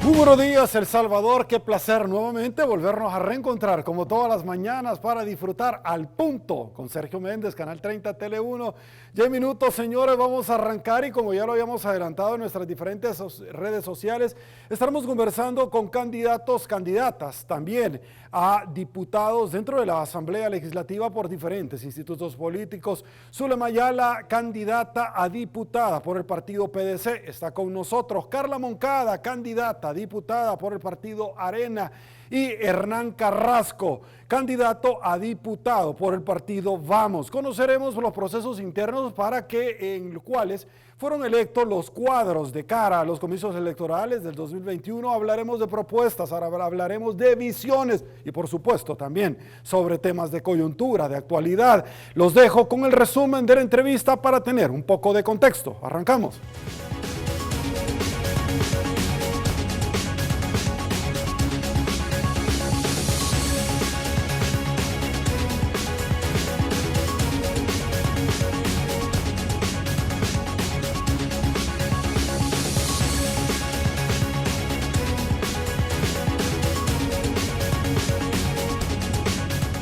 Muy buenos días, El Salvador. Qué placer nuevamente volvernos a reencontrar como todas las mañanas para disfrutar al punto con Sergio Méndez, Canal 30, Tele 1. Ya en minutos, señores, vamos a arrancar y como ya lo habíamos adelantado en nuestras diferentes redes sociales, estaremos conversando con candidatos, candidatas también a diputados dentro de la Asamblea Legislativa por diferentes institutos políticos. Zulema Ayala, candidata a diputada por el partido PDC, está con nosotros. Carla Moncada, candidata diputada por el partido Arena, y Hernán Carrasco, candidato a diputado por el partido Vamos. Conoceremos los procesos internos en los cuales fueron electos los cuadros de cara a los comicios electorales del 2021. Hablaremos de propuestas, hablaremos de visiones y por supuesto también sobre temas de coyuntura, de actualidad. Los dejo con el resumen de la entrevista para tener un poco de contexto. Arrancamos.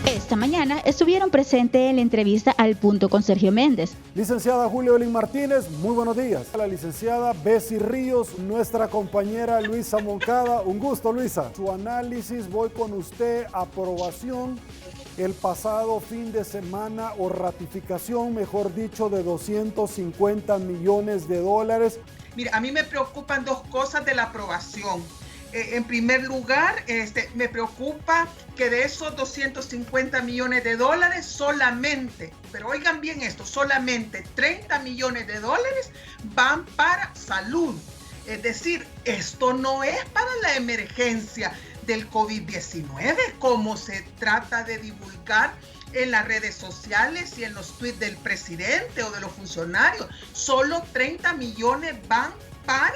Esta mañana estuvieron presentes en la entrevista al punto con Sergio Méndez. Licenciada Julia Olin Martínez, muy buenos días. La licenciada Bessie Ríos, nuestra compañera Luisa Moncada. Un gusto, Luisa. Su análisis, voy con usted. Aprobación el pasado fin de semana o ratificación, mejor dicho, de 250 millones de dólares. Mira, a mí me preocupan dos cosas de la aprobación. En primer lugar, me preocupa que de esos 250 millones de dólares solamente, pero oigan bien esto, solamente 30 millones de dólares van para salud. Es decir, esto no es para la emergencia del COVID-19, como se trata de divulgar en las redes sociales y en los tweets del presidente o de los funcionarios. Solo 30 millones van para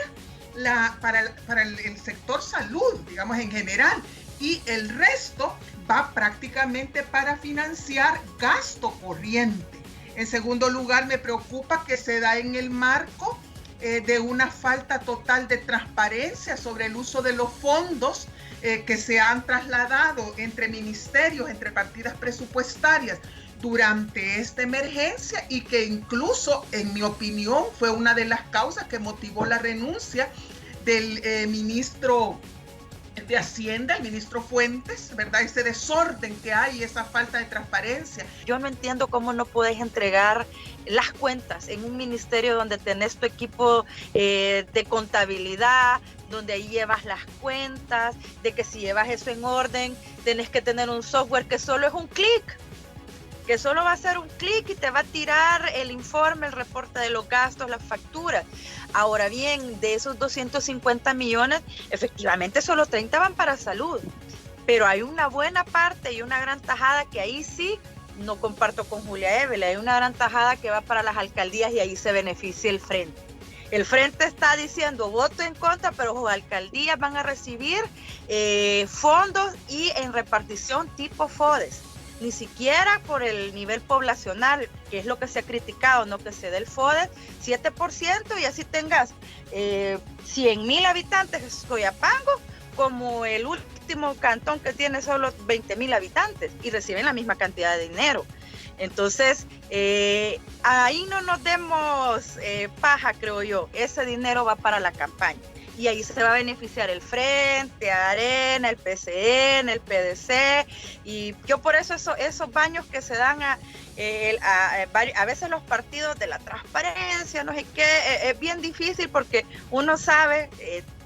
el sector salud, digamos en general, y el resto va prácticamente para financiar gasto corriente. En segundo lugar, me preocupa que se da en el marco de una falta total de transparencia sobre el uso de los fondos que se han trasladado entre ministerios, entre partidas presupuestarias durante esta emergencia, y que incluso, en mi opinión, fue una de las causas que motivó la renuncia del ministro de Hacienda, el ministro Fuentes, ¿verdad? Ese desorden que hay, esa falta de transparencia. Yo no entiendo cómo no puedes entregar las cuentas en un ministerio donde tenés tu equipo de contabilidad, donde ahí llevas las cuentas, de que si llevas eso en orden, tenés que tener un software que solo es un clic, que solo va a ser un clic y te va a tirar el informe, el reporte de los gastos, las facturas. Ahora bien, de esos 250 millones, efectivamente solo 30 van para salud, pero hay una buena parte y una gran tajada que ahí sí no comparto con Julia Évela, hay una gran tajada que va para las alcaldías y ahí se beneficia el frente. El frente está diciendo voto en contra, pero las alcaldías van a recibir fondos y en repartición tipo FODES. Ni siquiera por el nivel poblacional, que es lo que se ha criticado, no que se dé el FODES, 7%, y así tengas 100,000 habitantes, Soyapango, como el último cantón que tiene solo 20,000 habitantes y reciben la misma cantidad de dinero. Entonces, ahí no nos demos paja, creo yo. Ese dinero va para la campaña. Y ahí se va a beneficiar el Frente, Arena, el PCN, el PDC, y yo por eso esos baños que se dan a veces los partidos de la transparencia, no sé qué, es bien difícil porque uno sabe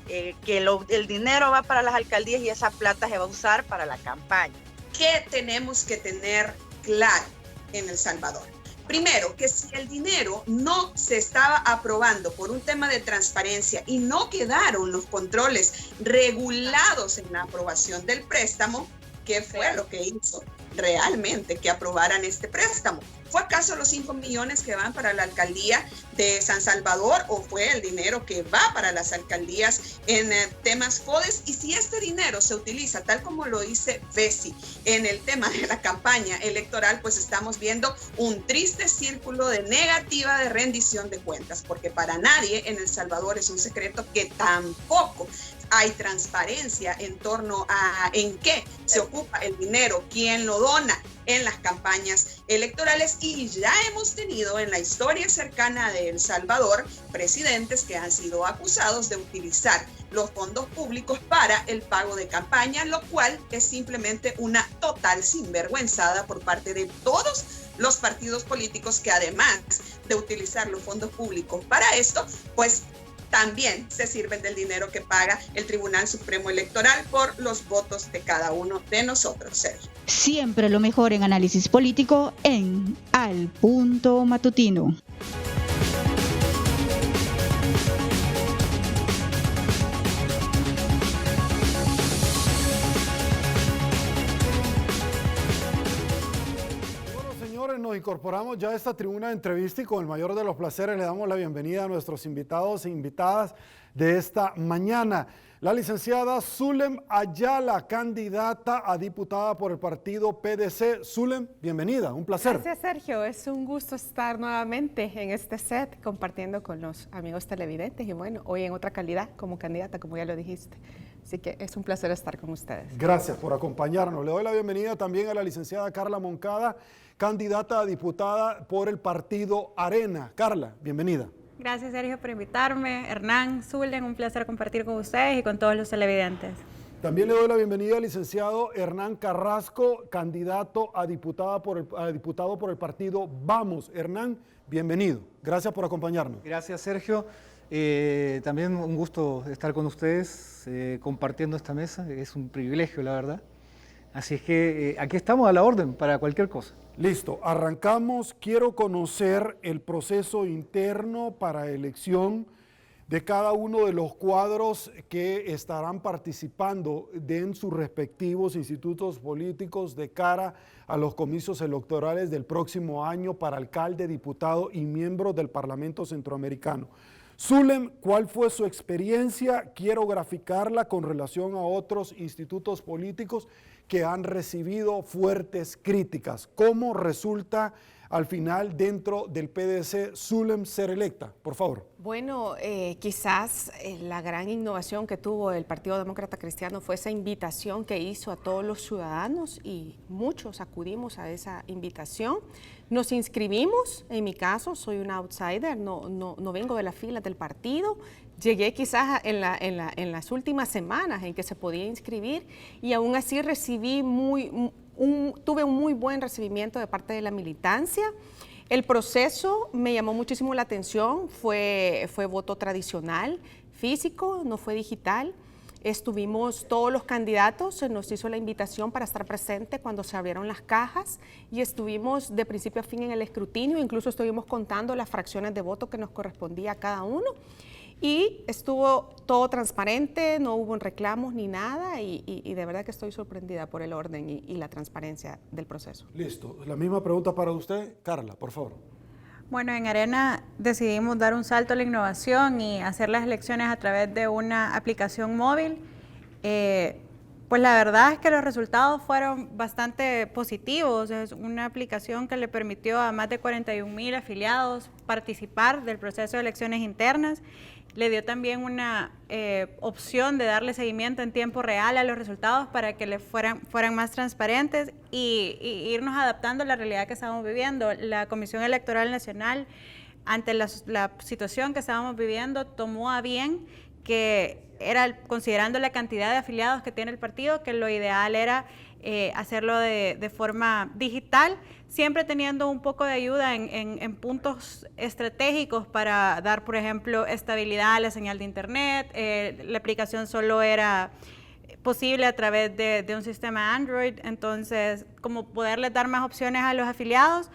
que el dinero va para las alcaldías y esa plata se va a usar para la campaña. ¿Qué tenemos que tener claro en El Salvador? Primero, que si el dinero no se estaba aprobando por un tema de transparencia y no quedaron los controles regulados en la aprobación del préstamo, ¿qué fue lo que hizo realmente que aprobaran este préstamo. ¿Fue acaso los 5 millones que van para la alcaldía de San Salvador o fue el dinero que va para las alcaldías en temas FODES? Y si este dinero se utiliza tal como lo dice Bessie en el tema de la campaña electoral, pues estamos viendo un triste círculo de negativa de rendición de cuentas, porque para nadie en El Salvador es un secreto que tampoco hay transparencia en torno a en qué se ocupa el dinero, quién lo dona en las campañas electorales, y ya hemos tenido en la historia cercana de El Salvador presidentes que han sido acusados de utilizar los fondos públicos para el pago de campaña, lo cual es simplemente una total sinvergüenzada por parte de todos los partidos políticos que, además de utilizar los fondos públicos para esto, pues también se sirven del dinero que paga el Tribunal Supremo Electoral por los votos de cada uno de nosotros, Sergio. Siempre lo mejor en análisis político en Al Punto Matutino. Nos incorporamos ya a esta tribuna de entrevista y con el mayor de los placeres le damos la bienvenida a nuestros invitados e invitadas de esta mañana. La licenciada Zulem Ayala, candidata a diputada por el partido PDC. Zulem, bienvenida, un placer. Gracias, Sergio. Es un gusto estar nuevamente en este set compartiendo con los amigos televidentes y bueno, hoy en otra calidad como candidata, como ya lo dijiste. Así que es un placer estar con ustedes. Gracias por acompañarnos. Le doy la bienvenida también a la licenciada Carla Moncada, candidata a diputada por el partido Arena. Carla, bienvenida. Gracias, Sergio, por invitarme. Hernán, Zulem, un placer compartir con ustedes y con todos los televidentes. También le doy la bienvenida al licenciado Hernán Carrasco, candidato a diputado por el partido Vamos. Hernán, bienvenido. Gracias por acompañarnos. Gracias, Sergio. También un gusto estar con ustedes compartiendo esta mesa. Es un privilegio, la verdad. Así es que aquí estamos a la orden para cualquier cosa. Listo, arrancamos. Quiero conocer el proceso interno para elección de cada uno de los cuadros que estarán participando en sus respectivos institutos políticos de cara a los comicios electorales del próximo año para alcalde, diputado y miembros del Parlamento Centroamericano. Zulem, ¿cuál fue su experiencia? Quiero graficarla con relación a otros institutos políticos que han recibido fuertes críticas. ¿Cómo resulta al final dentro del PDC Zulem ser electa? Por favor. Bueno, quizás la gran innovación que tuvo el Partido Demócrata Cristiano fue esa invitación que hizo a todos los ciudadanos y muchos acudimos a esa invitación. Nos inscribimos, en mi caso soy una outsider, no vengo de las filas del partido. Llegué quizás en las últimas semanas en que se podía inscribir y aún así tuve un muy buen recibimiento de parte de la militancia. El proceso me llamó muchísimo la atención, fue voto tradicional, físico, no fue digital. Estuvimos todos los candidatos, se nos hizo la invitación para estar presente cuando se abrieron las cajas y estuvimos de principio a fin en el escrutinio, incluso estuvimos contando las fracciones de voto que nos correspondía a cada uno. Y estuvo todo transparente, no hubo reclamos ni nada y de verdad que estoy sorprendida por el orden y la transparencia del proceso. Listo. La misma pregunta para usted, Carla, por favor. Bueno, en Arena decidimos dar un salto a la innovación y hacer las elecciones a través de una aplicación móvil. Pues la verdad es que los resultados fueron bastante positivos. Es una aplicación que le permitió a más de 41,000 afiliados participar del proceso de elecciones internas. Le dio también una opción de darle seguimiento en tiempo real a los resultados para que fueran más transparentes y irnos adaptando a la realidad que estamos viviendo. La Comisión Electoral Nacional, ante la situación que estábamos viviendo, tomó a bien que considerando la cantidad de afiliados que tiene el partido, que lo ideal era hacerlo de forma digital, siempre teniendo un poco de ayuda en puntos estratégicos para dar, por ejemplo, estabilidad a la señal de internet. La aplicación solo era posible a través de un sistema Android, entonces como poderles dar más opciones a los afiliados,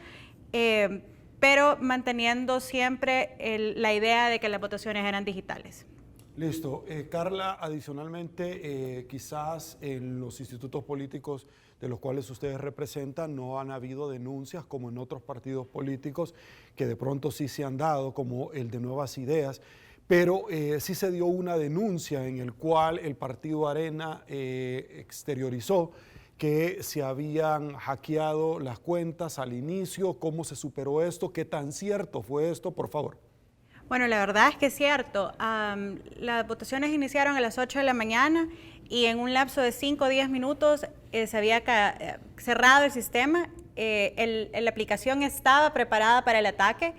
pero manteniendo siempre la idea de que las votaciones eran digitales. Listo. Carla, adicionalmente, quizás en los institutos políticos de los cuales ustedes representan no han habido denuncias como en otros partidos políticos que de pronto sí se han dado, como el de Nuevas Ideas, pero sí se dio una denuncia en el cual el partido Arena exteriorizó que se habían hackeado las cuentas al inicio. ¿Cómo se superó esto? ¿Qué tan cierto fue esto? Por favor. Bueno, la verdad es que es cierto. Las votaciones iniciaron a las 8 de la mañana y en un lapso de 5 o 10 minutos se había cerrado el sistema. La aplicación estaba preparada para el ataque.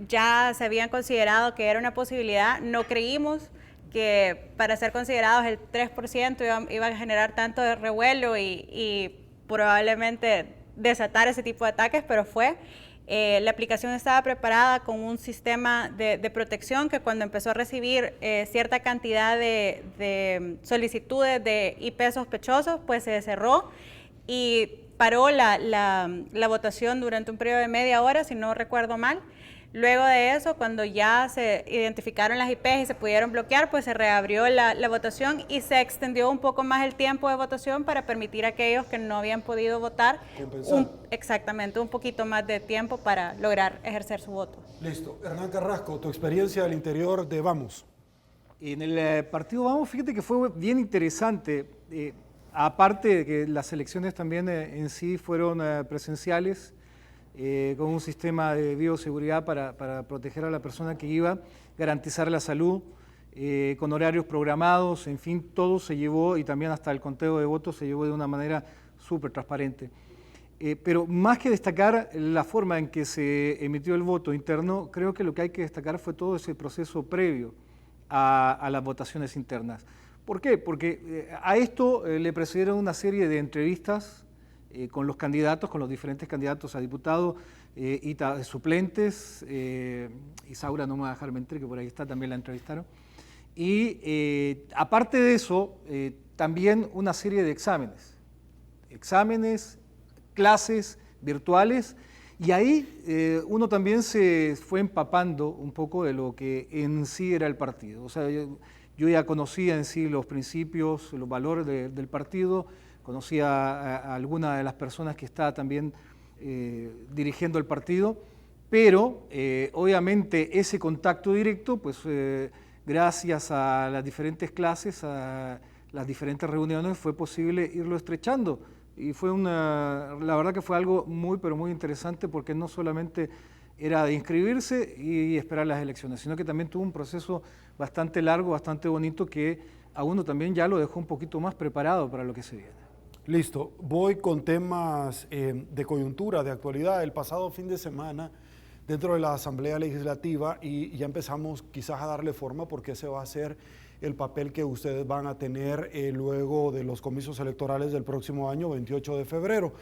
Ya se habían considerado que era una posibilidad. No creímos que para ser considerados el 3% iba a generar tanto de revuelo y probablemente desatar ese tipo de ataques, pero fue. La aplicación estaba preparada con un sistema de protección que cuando empezó a recibir cierta cantidad de solicitudes de IP sospechosos, pues se cerró y paró la votación durante un periodo de media hora, si no recuerdo mal. Luego de eso, cuando ya se identificaron las IPs y se pudieron bloquear, pues se reabrió la votación y se extendió un poco más el tiempo de votación para permitir a aquellos que no habían podido votar exactamente un poquito más de tiempo para lograr ejercer su voto. Listo. Hernán Carrasco, tu experiencia al interior de Vamos. En el partido Vamos, fíjate que fue bien interesante. Aparte de que las elecciones también en sí fueron presenciales, con un sistema de bioseguridad para proteger a la persona que iba, garantizar la salud, con horarios programados, en fin, todo se llevó, y también hasta el conteo de votos se llevó de una manera súper transparente. Pero más que destacar la forma en que se emitió el voto interno, creo que lo que hay que destacar fue todo ese proceso previo a las votaciones internas. ¿Por qué? Porque a esto le precedieron una serie de entrevistas con los candidatos, con los diferentes candidatos a diputado y suplentes. Isaura no me va a dejar mentir, que por ahí está, también la entrevistaron. Y aparte de eso, también una serie de exámenes, clases virtuales, y ahí uno también se fue empapando un poco de lo que en sí era el partido. O sea, yo ya conocía en sí los principios, los valores del partido, conocía a alguna de las personas que está también dirigiendo el partido, pero obviamente ese contacto directo, pues gracias a las diferentes clases, a las diferentes reuniones, fue posible irlo estrechando. Y fue la verdad que fue algo muy, pero muy interesante, porque no solamente era de inscribirse y esperar las elecciones, sino que también tuvo un proceso bastante largo, bastante bonito, que a uno también ya lo dejó un poquito más preparado para lo que se viene. Listo, voy con temas de coyuntura, de actualidad. El pasado fin de semana, dentro de la Asamblea Legislativa, y ya empezamos quizás a darle forma, porque ese va a ser el papel que ustedes van a tener luego de los comicios electorales del próximo año, 28 de febrero.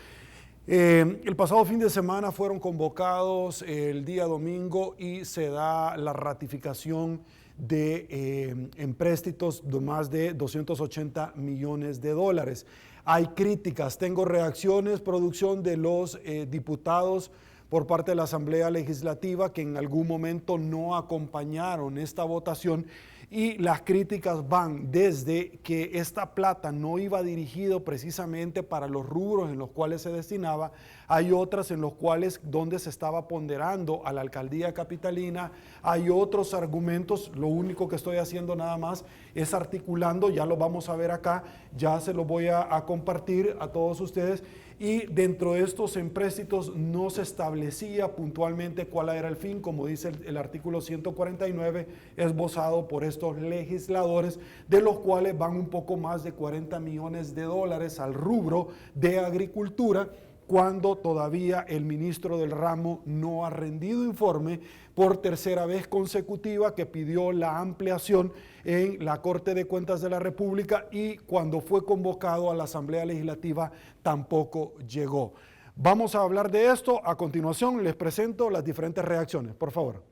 El pasado fin de semana fueron convocados el día domingo y se da la ratificación de empréstitos de más de 280 millones de dólares. Hay críticas, tengo reacciones, producción, de los diputados por parte de la Asamblea Legislativa que en algún momento no acompañaron esta votación, y las críticas van desde que esta plata no iba dirigido precisamente para los rubros en los cuales se destinaba. Hay otras en los cuales donde se estaba ponderando a la alcaldía capitalina. Hay otros argumentos. Lo único que estoy haciendo nada más es articulando, ya lo vamos a ver acá, ya se lo voy a compartir a todos ustedes. Y dentro de estos empréstitos no se establecía puntualmente cuál era el fin, como dice el artículo 149, esbozado por estos legisladores, de los cuales van un poco más de 40 millones de dólares al rubro de agricultura, cuando todavía el ministro del ramo no ha rendido informe por tercera vez consecutiva, que pidió la ampliación en la Corte de Cuentas de la República, y cuando fue convocado a la Asamblea Legislativa tampoco llegó. Vamos a hablar de esto. A continuación les presento las diferentes reacciones, por favor.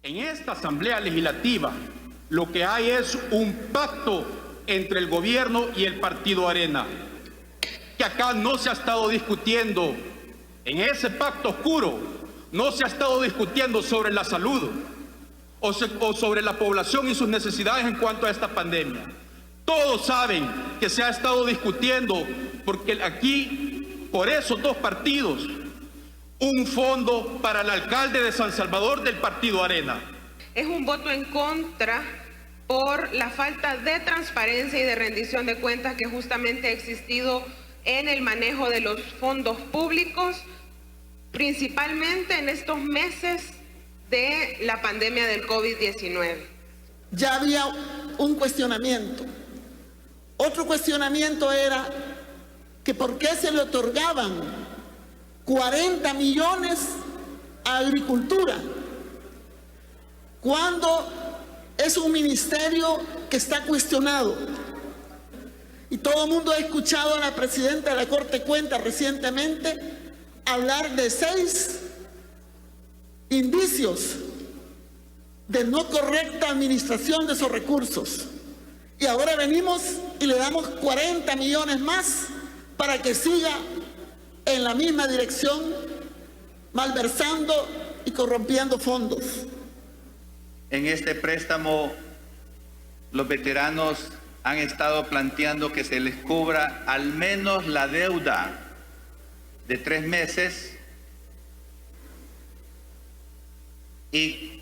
En esta Asamblea Legislativa lo que hay es un pacto entre el gobierno y el partido Arena, que acá no se ha estado discutiendo. En ese pacto oscuro no se ha estado discutiendo sobre la salud o sobre la población y sus necesidades en cuanto a esta pandemia. Todos saben que se ha estado discutiendo, porque aquí, por esos dos partidos, un fondo para el alcalde de San Salvador del Partido Arena. Es un voto en contra por la falta de transparencia y de rendición de cuentas que justamente ha existido en el manejo de los fondos públicos, principalmente en estos meses de la pandemia del COVID-19. Ya había un cuestionamiento. Otro cuestionamiento era que por qué se le otorgaban 40 millones a agricultura, cuando es un ministerio que está cuestionado. Y todo el mundo ha escuchado a la presidenta de la Corte de Cuentas recientemente hablar de 6 indicios de no correcta administración de esos recursos. Y ahora venimos y le damos 40 millones más para que siga en la misma dirección, malversando y corrompiendo fondos. En este préstamo, los veteranos han estado planteando que se les cubra al menos la deuda de 3 meses y,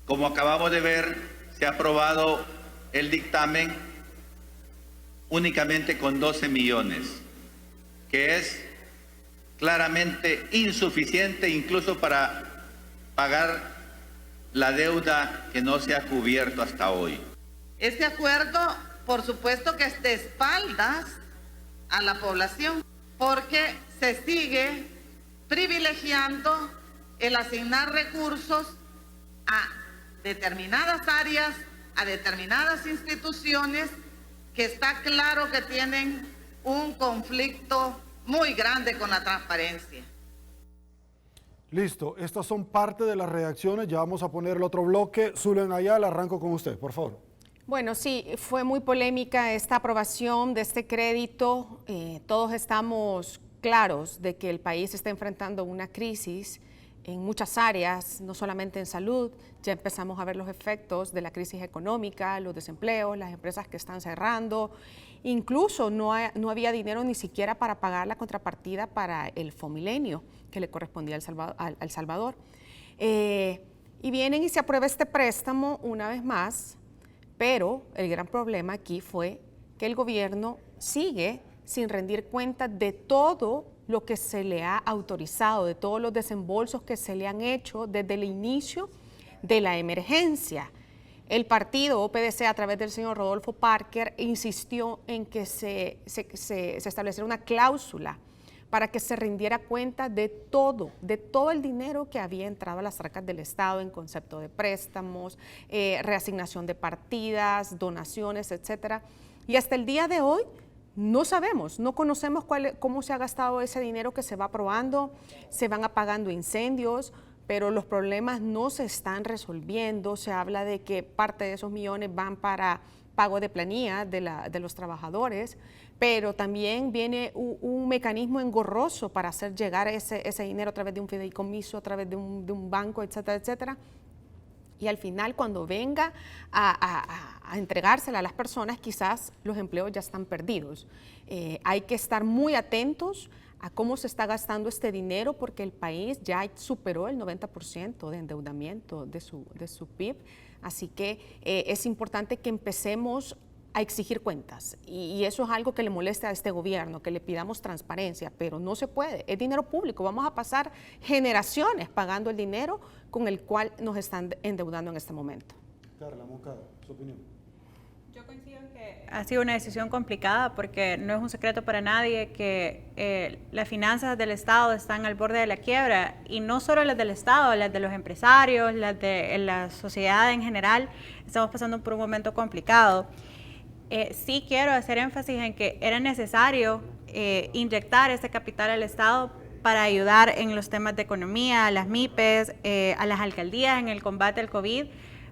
como acabamos de ver, se ha aprobado el dictamen únicamente con 12 millones, que es claramente insuficiente incluso para pagar la deuda que no se ha cubierto hasta hoy. Este acuerdo, por supuesto que es de espaldas a la población, porque se sigue privilegiando el asignar recursos a determinadas áreas, a determinadas instituciones que está claro que tienen un conflicto muy grande con la transparencia. Listo, estas son parte de las reacciones, ya vamos a poner el otro bloque. Zulen Ayala, arranco con usted, por favor. Bueno, sí, fue muy polémica esta aprobación de este crédito. Todos estamos claros de que el país está enfrentando una crisis en muchas áreas, no solamente en salud. Ya empezamos a ver los efectos de la crisis económica, los desempleos, las empresas que están cerrando. Incluso no había dinero ni siquiera para pagar la contrapartida para el Fomilenio que le correspondía a El Salvador. Y vienen y se aprueba este préstamo una vez más, pero el gran problema aquí fue que el gobierno sigue sin rendir cuenta de todo lo que se le ha autorizado, de todos los desembolsos que se le han hecho desde el inicio de la emergencia. El partido OPDC, a través del señor Rodolfo Parker, insistió en que se estableciera una cláusula para que se rindiera cuenta de todo el dinero que había entrado a las arcas del Estado en concepto de préstamos, reasignación de partidas, donaciones, etcétera. Y hasta el día de hoy no sabemos, no conocemos cómo se ha gastado ese dinero que se va aprobando, se van apagando incendios, pero los problemas no se están resolviendo. Se habla de que parte de esos millones van para pago de planilla de los trabajadores, pero también viene un mecanismo engorroso para hacer llegar ese dinero a través de un fideicomiso, a través de un banco, etcétera, etcétera. Y al final, cuando venga a entregársela a las personas, quizás los empleos ya están perdidos. Hay que estar muy atentos a cómo se está gastando este dinero, porque el país ya superó el 90% de endeudamiento de su PIB. Así que es importante que empecemos a exigir cuentas, y eso es algo que le molesta a este gobierno, que le pidamos transparencia, pero no se puede, es dinero público. Vamos a pasar generaciones pagando el dinero con el cual nos están endeudando en este momento. Carla Moncada, su opinión. Yo coincido en que ha sido una decisión complicada, porque no es un secreto para nadie que las finanzas del Estado están al borde de la quiebra, y no solo las del Estado, las de los empresarios, las de la sociedad en general. Estamos pasando por un momento complicado. Sí quiero hacer énfasis en que era necesario inyectar este capital al Estado para ayudar en los temas de economía, a las MIPES, a las alcaldías en el combate al COVID,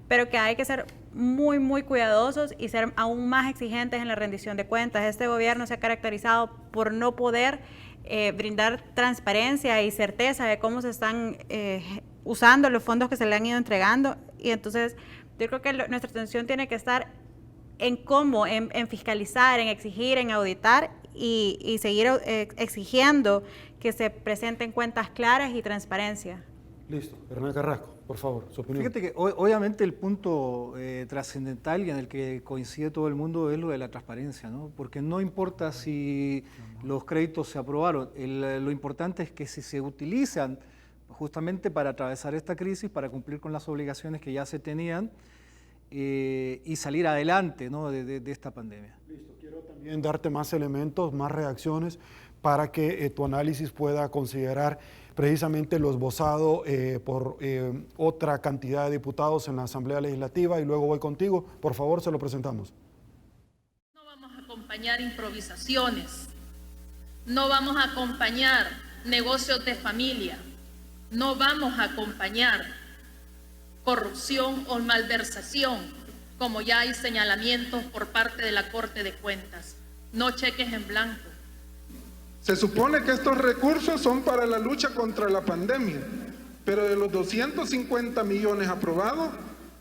pero que hay que ser muy, muy cuidadosos y ser aún más exigentes en la rendición de cuentas. Este gobierno se ha caracterizado por no poder brindar transparencia y certeza de cómo se están usando los fondos que se le han ido entregando. Y entonces yo creo que nuestra atención tiene que estar en cómo, en fiscalizar, en exigir, en auditar y seguir exigiendo que se presenten cuentas claras y transparencia. Listo. Hernán Carrasco, por favor, su opinión. Fíjate que obviamente el punto trascendental y en el que coincide todo el mundo es lo de la transparencia, ¿no? Porque no importa si los créditos se aprobaron, lo importante es que si se utilizan justamente para atravesar esta crisis, para cumplir con las obligaciones que ya se tenían y salir adelante, ¿no? de esta pandemia. Listo, quiero también darte más elementos, más reacciones para que tu análisis pueda considerar precisamente lo esbozado por otra cantidad de diputados en la Asamblea Legislativa y luego voy contigo. Por favor, se lo presentamos. No vamos a acompañar improvisaciones, no vamos a acompañar negocios de familia, no vamos a acompañar corrupción o malversación, como ya hay señalamientos por parte de la Corte de Cuentas. No cheques en blanco. Se supone que estos recursos son para la lucha contra la pandemia, pero de los 250 millones aprobados,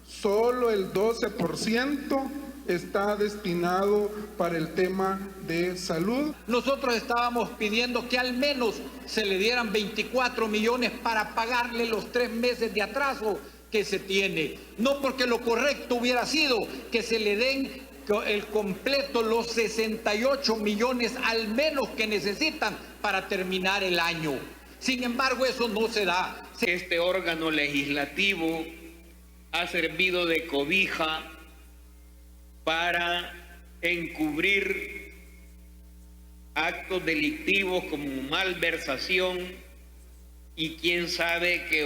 solo el 12% está destinado para el tema de salud. Nosotros estábamos pidiendo que al menos se le dieran 24 millones para pagarle los 3 meses de atraso que se tiene. No porque lo correcto hubiera sido que se le den el completo, los 68 millones al menos que necesitan para terminar el año. Sin embargo, eso no se da. Este órgano legislativo ha servido de cobija para encubrir actos delictivos como malversación y quién sabe qué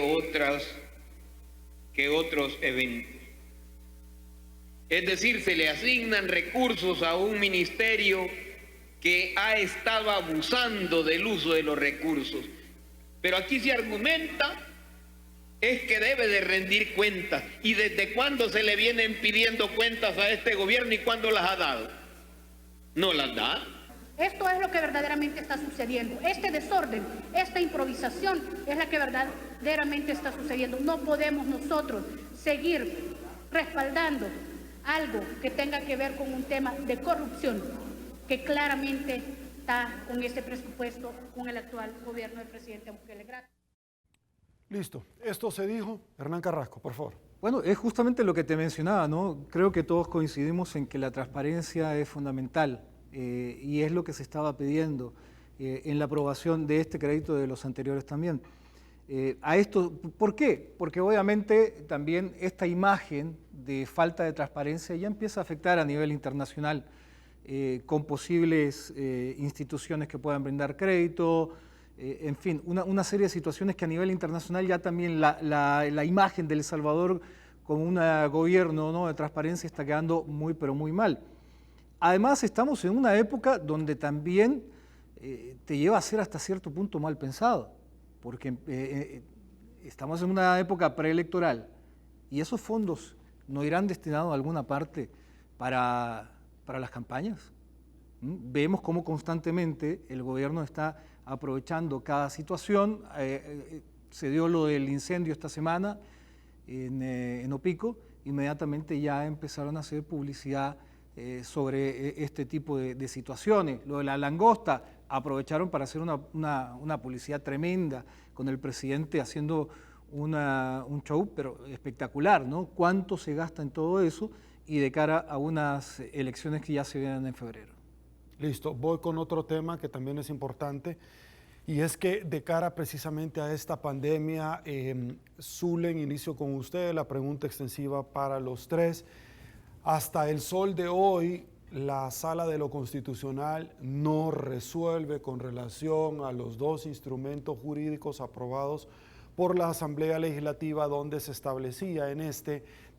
otros eventos. Es decir, se le asignan recursos a un ministerio que ha estado abusando del uso de los recursos. Pero aquí se argumenta es que debe de rendir cuentas. ¿Y desde cuándo se le vienen pidiendo cuentas a este gobierno y cuándo las ha dado? ¿No las da? Esto es lo que verdaderamente está sucediendo. Este desorden, esta improvisación es la que verdaderamente está sucediendo. No podemos nosotros seguir respaldando algo que tenga que ver con un tema de corrupción que claramente está con este presupuesto con el actual gobierno del presidente Bukele. Gracias. Listo. Esto se dijo. Hernán Carrasco, por favor. Bueno, es justamente lo que te mencionaba, ¿no? Creo que todos coincidimos en que la transparencia es fundamental y es lo que se estaba pidiendo en la aprobación de este crédito de los anteriores también. A esto, ¿por qué? Porque obviamente también esta imagen de falta de transparencia ya empieza a afectar a nivel internacional con posibles instituciones que puedan brindar crédito, en fin, una serie de situaciones que a nivel internacional ya también la imagen de El Salvador como un gobierno, ¿no?, de transparencia está quedando muy pero muy mal. Además estamos en una época donde también te lleva a ser hasta cierto punto mal pensado, porque estamos en una época preelectoral y esos fondos no irán destinados a alguna parte para las campañas. Vemos cómo constantemente el gobierno está aprovechando cada situación. Se dio lo del incendio esta semana en Opico, inmediatamente ya empezaron a hacer publicidad sobre este tipo de situaciones. Lo de la langosta, aprovecharon para hacer una publicidad tremenda con el presidente haciendo un show, pero espectacular, ¿no? ¿Cuánto se gasta en todo eso? Y de cara a unas elecciones que ya se vienen en febrero. Listo, voy con otro tema que también es importante y es que de cara precisamente a esta pandemia, Zulen, inicio con usted, la pregunta extensiva para los tres. Hasta el sol de hoy, la Sala de lo Constitucional no resuelve con relación a los dos instrumentos jurídicos aprobados por la Asamblea Legislativa donde se establecía en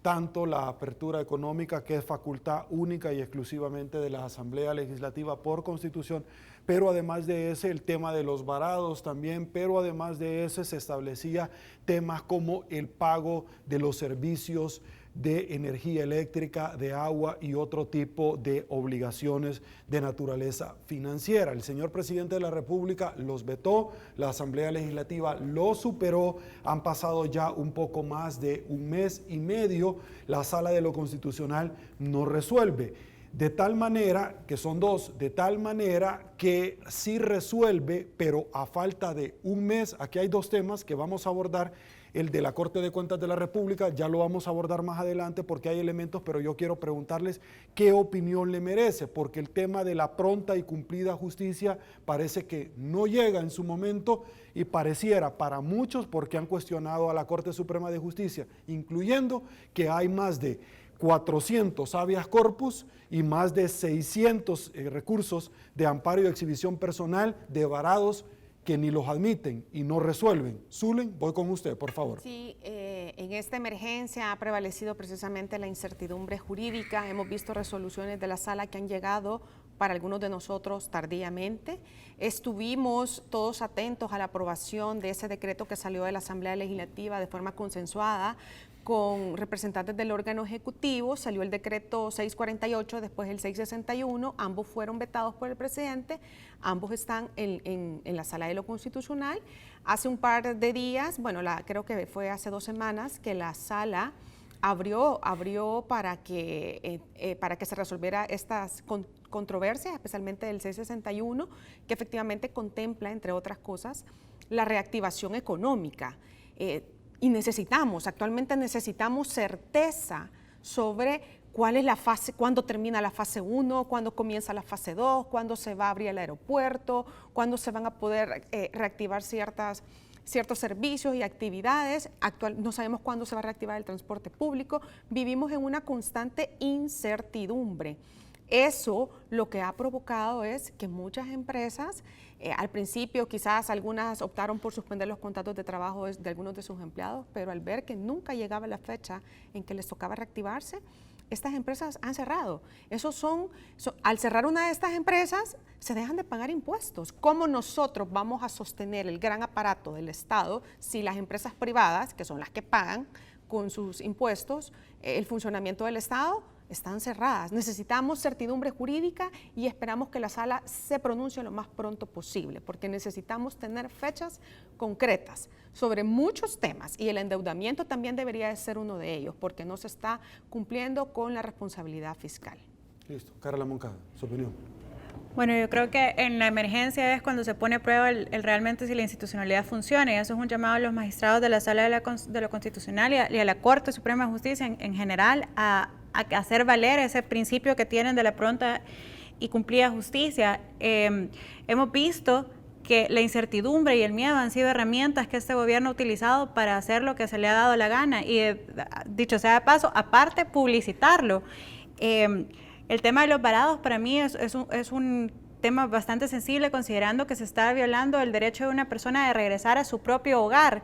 tanto la apertura económica, que es facultad única y exclusivamente de la Asamblea Legislativa por Constitución, pero además de ese el tema de los varados también, pero además de ese se establecía temas como el pago de los servicios de energía eléctrica, de agua y otro tipo de obligaciones de naturaleza financiera. El señor presidente de la República los vetó, la Asamblea Legislativa lo superó, han pasado ya un poco más de un mes y medio, la Sala de lo Constitucional no resuelve. De tal manera, que son dos, de tal manera que sí resuelve, pero a falta de un mes. Aquí hay dos temas que vamos a abordar. El de la Corte de Cuentas de la República ya lo vamos a abordar más adelante porque hay elementos, pero yo quiero preguntarles qué opinión le merece, porque el tema de la pronta y cumplida justicia parece que no llega en su momento y pareciera para muchos, porque han cuestionado a la Corte Suprema de Justicia, incluyendo que hay más de 400 habeas corpus y más de 600 recursos de amparo y exhibición personal de varados que ni los admiten y no resuelven. Zulen, voy con usted, por favor. Sí, en esta emergencia ha prevalecido precisamente la incertidumbre jurídica. Hemos visto resoluciones de la sala que han llegado para algunos de nosotros tardíamente. Estuvimos todos atentos a la aprobación de ese decreto que salió de la Asamblea Legislativa de forma consensuada con representantes del órgano ejecutivo. Salió el decreto 648, después el 661, ambos fueron vetados por el presidente, ambos están en la Sala de lo Constitucional. Hace un par de días, bueno, creo que fue hace 2 semanas, que la Sala abrió para que se resolviera estas controversias, especialmente del 661, que efectivamente contempla, entre otras cosas, la reactivación económica. Y actualmente necesitamos certeza sobre cuál es la fase, cuándo termina la fase 1, cuándo comienza la fase 2, cuándo se va a abrir el aeropuerto, cuándo se van a poder reactivar ciertos servicios y actividades. No sabemos cuándo se va a reactivar el transporte público. Vivimos en una constante incertidumbre. Eso lo que ha provocado es que muchas empresas, al principio quizás algunas optaron por suspender los contratos de trabajo de algunos de sus empleados, pero al ver que nunca llegaba la fecha en que les tocaba reactivarse, estas empresas han cerrado. Al cerrar una de estas empresas, se dejan de pagar impuestos. ¿Cómo nosotros vamos a sostener el gran aparato del Estado si las empresas privadas, que son las que pagan con sus impuestos el funcionamiento del Estado, están cerradas? Necesitamos certidumbre jurídica y esperamos que la sala se pronuncie lo más pronto posible, porque necesitamos tener fechas concretas sobre muchos temas y el endeudamiento también debería de ser uno de ellos, porque no se está cumpliendo con la responsabilidad fiscal. Listo. Carla Moncada, su opinión. Bueno, yo creo que en la emergencia es cuando se pone a prueba realmente si la institucionalidad funciona, y eso es un llamado a los magistrados de la Sala de lo Constitucional y a la Corte Suprema de Justicia en general a hacer valer ese principio que tienen de la pronta y cumplida justicia. Hemos visto que la incertidumbre y el miedo han sido herramientas que este gobierno ha utilizado para hacer lo que se le ha dado la gana y, dicho sea de paso, aparte publicitarlo. El tema de los varados para mí es un tema bastante sensible, considerando que se está violando el derecho de una persona de regresar a su propio hogar,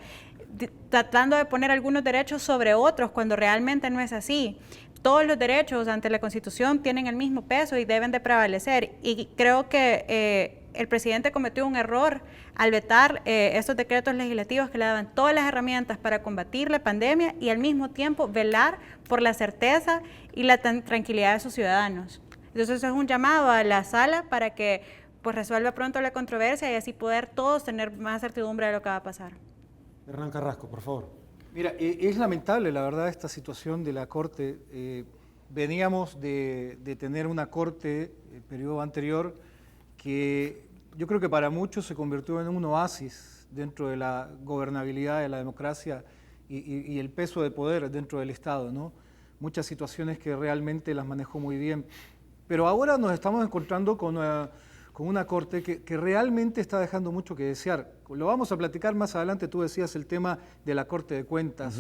tratando de poner algunos derechos sobre otros cuando realmente no es así. Todos los derechos ante la Constitución tienen el mismo peso y deben de prevalecer, y creo que el presidente cometió un error al vetar estos decretos legislativos que le daban todas las herramientas para combatir la pandemia y al mismo tiempo velar por la certeza y la tranquilidad de sus ciudadanos. Entonces es un llamado a la sala para que pues resuelva pronto la controversia y así poder todos tener más certidumbre de lo que va a pasar. Hernán Carrasco, por favor. Mira, es lamentable la verdad esta situación de la Corte. Veníamos de tener una Corte el periodo anterior que yo creo que para muchos se convirtió en un oasis dentro de la gobernabilidad de la democracia y el peso de poder dentro del Estado, ¿no? Muchas situaciones que realmente las manejó muy bien. Pero ahora nos estamos encontrando con una Corte que realmente está dejando mucho que desear. Lo vamos a platicar más adelante. Tú decías el tema de la Corte de Cuentas,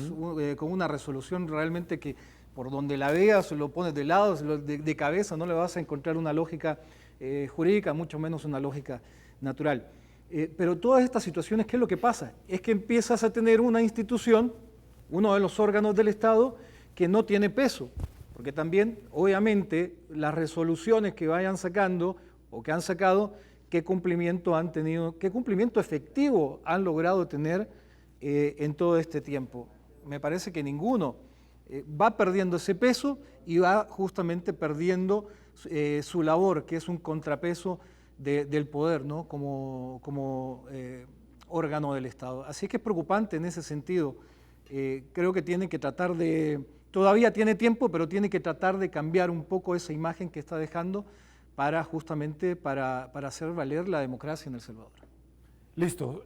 con una resolución realmente que por donde la veas, lo pones de lado, de cabeza, no le vas a encontrar una lógica jurídica, mucho menos una lógica natural. Pero todas estas situaciones, ¿qué es lo que pasa? Es que empiezas a tener una institución, uno de los órganos del Estado, que no tiene peso, porque también, obviamente, las resoluciones que vayan sacando o que han sacado, ¿qué cumplimiento han tenido, qué cumplimiento efectivo han logrado tener en todo este tiempo? Me parece que ninguno. va perdiendo ese peso y va justamente perdiendo su labor, que es un contrapeso del poder, ¿no? como órgano del Estado. Así que es preocupante en ese sentido. Creo que tiene que tratar de, todavía tiene tiempo, pero tiene que tratar de cambiar un poco esa imagen que está dejando para justamente para hacer valer la democracia en El Salvador. Listo.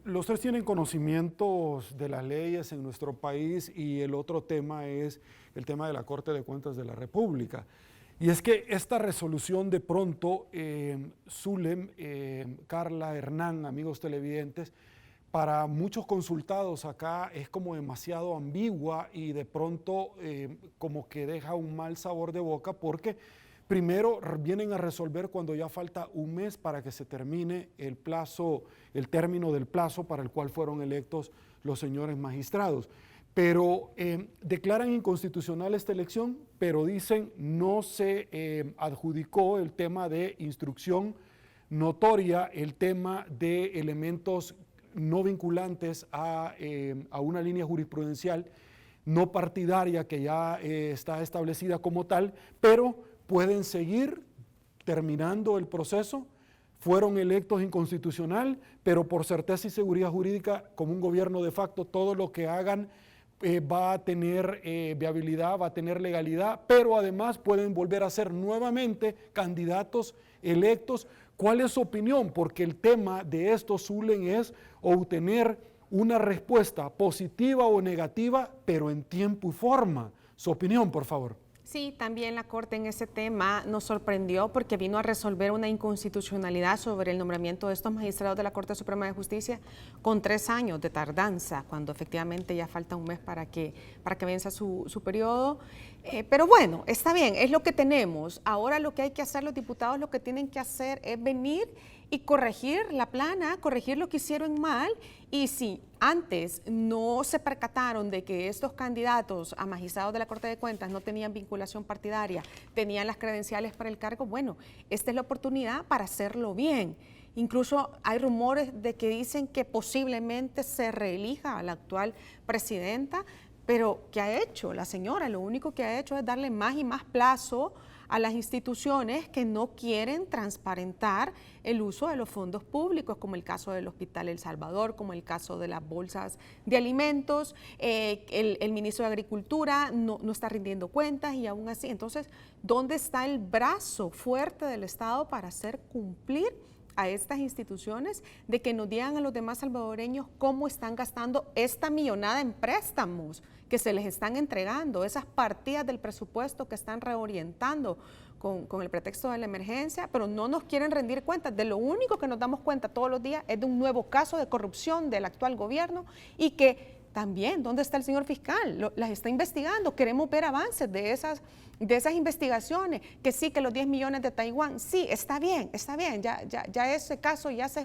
Los tres tienen conocimientos de las leyes en nuestro país y el otro tema es el tema de la Corte de Cuentas de la República. Y es que esta resolución de pronto, Zulem, Carla, Hernán, amigos televidentes, para muchos consultados acá es como demasiado ambigua y de pronto como que deja un mal sabor de boca porque primero vienen a resolver cuando ya falta un mes para que se termine el plazo, el término del plazo para el cual fueron electos los señores magistrados. Pero declaran inconstitucional esta elección, pero dicen no se adjudicó el tema de instrucción notoria, el tema de elementos no vinculantes a una línea jurisprudencial no partidaria que ya está establecida como tal, pero pueden seguir terminando el proceso. Fueron electos inconstitucional, pero por certeza y seguridad jurídica, como un gobierno de facto, todo lo que hagan va a tener viabilidad, va a tener legalidad, pero además pueden volver a ser nuevamente candidatos electos. ¿Cuál es su opinión? Porque el tema de esto, Zulem, es obtener una respuesta positiva o negativa, pero en tiempo y forma. Su opinión, por favor. Sí, también la Corte en ese tema nos sorprendió porque vino a resolver una inconstitucionalidad sobre el nombramiento de estos magistrados de la Corte Suprema de Justicia con 3 años de tardanza, cuando efectivamente ya falta un mes para que venza su periodo. Pero bueno, está bien, es lo que tenemos. Ahora lo que hay que hacer, los diputados lo que tienen que hacer es venir y corregir la plana, corregir lo que hicieron mal, y si antes no se percataron de que estos candidatos a magistrados de la Corte de Cuentas no tenían vinculación partidaria, tenían las credenciales para el cargo, bueno, esta es la oportunidad para hacerlo bien. Incluso hay rumores de que dicen que posiblemente se reelija a la actual presidenta, pero ¿qué ha hecho la señora? Lo único que ha hecho es darle más y más plazo a las instituciones que no quieren transparentar el uso de los fondos públicos, como el caso del Hospital El Salvador, como el caso de las bolsas de alimentos. El ministro de Agricultura no está rindiendo cuentas y aún así. Entonces, ¿dónde está el brazo fuerte del Estado para hacer cumplir a estas instituciones de que nos digan a los demás salvadoreños cómo están gastando esta millonada en préstamos que se les están entregando, esas partidas del presupuesto que están reorientando con el pretexto de la emergencia, pero no nos quieren rendir cuentas? De lo único que nos damos cuenta todos los días es de un nuevo caso de corrupción del actual gobierno y que también, ¿dónde está el señor fiscal? Las está investigando, queremos ver avances de esas investigaciones, que sí, que los 10 millones de Taiwán, sí, está bien, ya ese caso ya se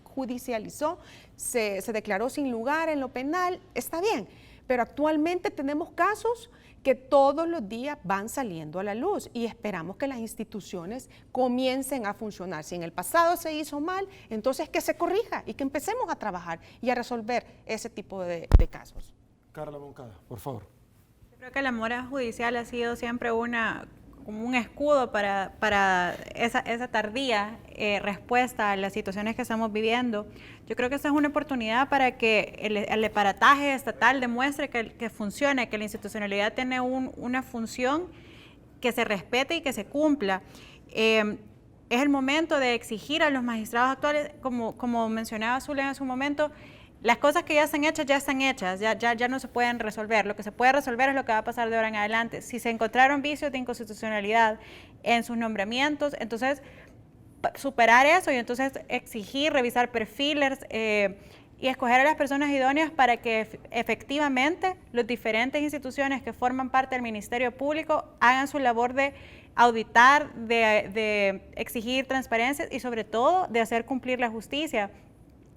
judicializó, se declaró sin lugar en lo penal, está bien, pero actualmente tenemos casos que todos los días van saliendo a la luz y esperamos que las instituciones comiencen a funcionar. Si en el pasado se hizo mal, entonces que se corrija y que empecemos a trabajar y a resolver ese tipo de casos. Carla Moncada, por favor. Yo creo que la mora judicial ha sido siempre como un escudo para esa tardía respuesta a las situaciones que estamos viviendo. Yo creo que esta es una oportunidad para que el aparataje estatal demuestre que funciona, que la institucionalidad tiene una función que se respete y que se cumpla. Es el momento de exigir a los magistrados actuales, como mencionaba Zulem en su momento, las cosas que ya están hechas, ya no se pueden resolver. Lo que se puede resolver es lo que va a pasar de ahora en adelante. Si se encontraron vicios de inconstitucionalidad en sus nombramientos, entonces superar eso y entonces exigir, revisar perfiles y escoger a las personas idóneas para que efectivamente las diferentes instituciones que forman parte del Ministerio Público hagan su labor de auditar, de exigir transparencia y sobre todo de hacer cumplir la justicia.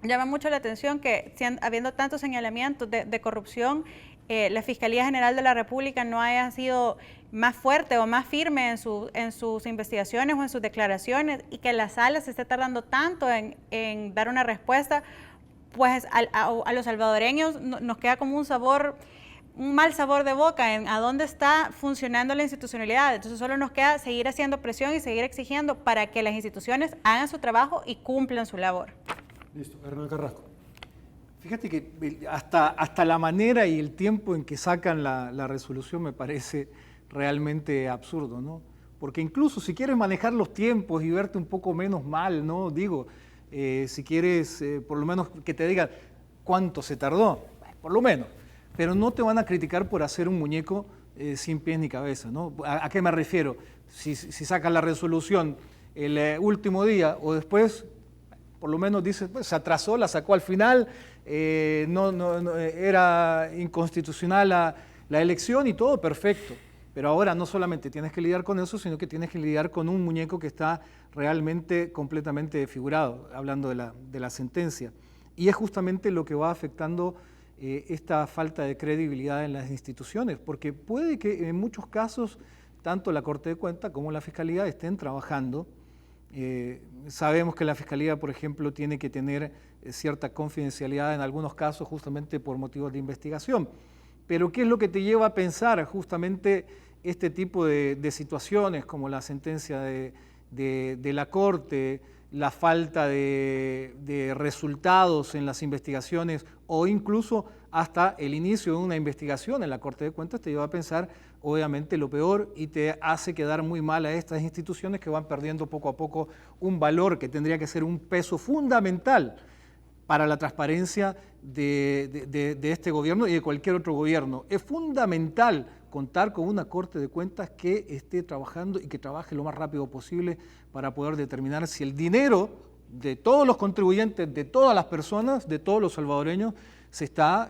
Llama mucho la atención que habiendo tantos señalamientos de corrupción, la Fiscalía General de la República no haya sido más fuerte o más firme en sus investigaciones o en sus declaraciones y que la sala se esté tardando tanto en dar una respuesta, pues a los salvadoreños nos queda como un sabor un mal sabor de boca en a dónde está funcionando la institucionalidad. Entonces solo nos queda seguir haciendo presión y seguir exigiendo para que las instituciones hagan su trabajo y cumplan su labor. Listo, Hernán Carrasco. Fíjate que hasta la manera y el tiempo en que sacan la resolución me parece realmente absurdo, ¿no? Porque incluso si quieres manejar los tiempos y verte un poco menos mal, ¿no? Digo, si quieres por lo menos que te digan cuánto se tardó, por lo menos. Pero no te van a criticar por hacer un muñeco sin pies ni cabeza, ¿no? ¿A qué me refiero? Si sacas la resolución el último día o después, por lo menos dices, pues se atrasó, la sacó al final, no era inconstitucional la elección y todo perfecto. Pero ahora no solamente tienes que lidiar con eso, sino que tienes que lidiar con un muñeco que está realmente completamente desfigurado, hablando de la sentencia. Y es justamente lo que va afectando esta falta de credibilidad en las instituciones, porque puede que en muchos casos tanto la Corte de Cuentas como la Fiscalía estén trabajando. Sabemos que la Fiscalía, por ejemplo, tiene que tener cierta confidencialidad en algunos casos justamente por motivos de investigación. Pero ¿qué es lo que te lleva a pensar justamente este tipo de situaciones como la sentencia de la Corte, la falta de resultados en las investigaciones o incluso hasta el inicio de una investigación en la Corte de Cuentas? Te lleva a pensar obviamente lo peor y te hace quedar muy mal a estas instituciones que van perdiendo poco a poco un valor que tendría que ser un peso fundamental para la transparencia de este gobierno y de cualquier otro gobierno. Es fundamental contar con una Corte de Cuentas que esté trabajando y que trabaje lo más rápido posible para poder determinar si el dinero de todos los contribuyentes, de todas las personas, de todos los salvadoreños, se está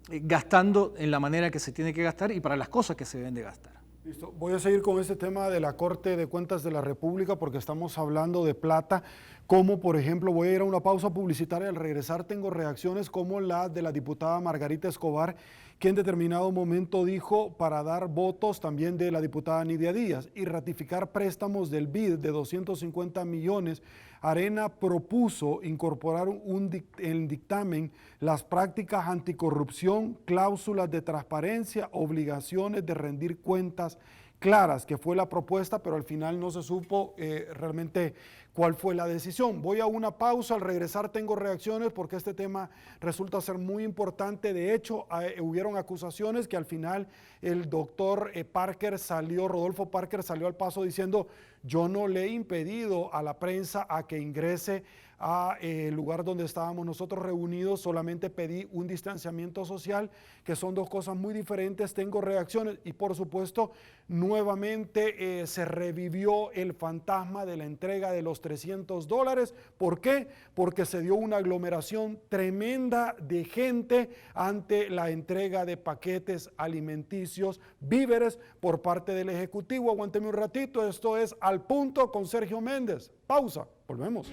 gastando en la manera que se tiene que gastar y para las cosas que se deben de gastar. Listo. Voy a seguir con este tema de la Corte de Cuentas de la República porque estamos hablando de plata, como por ejemplo, voy a ir a una pausa publicitaria, al regresar tengo reacciones como la de la diputada Margarita Escobar, que en determinado momento dijo para dar votos también de la diputada Nidia Díaz y ratificar préstamos del BID de 250 millones. Arena propuso incorporar en el dictamen las prácticas anticorrupción, cláusulas de transparencia, obligaciones de rendir cuentas claras, que fue la propuesta, pero al final no se supo realmente cuál fue la decisión. Voy a una pausa, al regresar tengo reacciones porque este tema resulta ser muy importante. De hecho, hubieron acusaciones que al final el doctor Rodolfo Parker salió al paso diciendo: yo no le he impedido a la prensa a que ingrese al lugar donde estábamos nosotros reunidos, solamente pedí un distanciamiento social, que son dos cosas muy diferentes. Tengo reacciones y por supuesto nuevamente se revivió el fantasma de la entrega de los $300. ¿Por qué? Porque se dio una aglomeración tremenda de gente ante la entrega de paquetes alimenticios, víveres por parte del Ejecutivo. Aguánteme un ratito, esto es Al Punto con Sergio Méndez. Pausa, volvemos.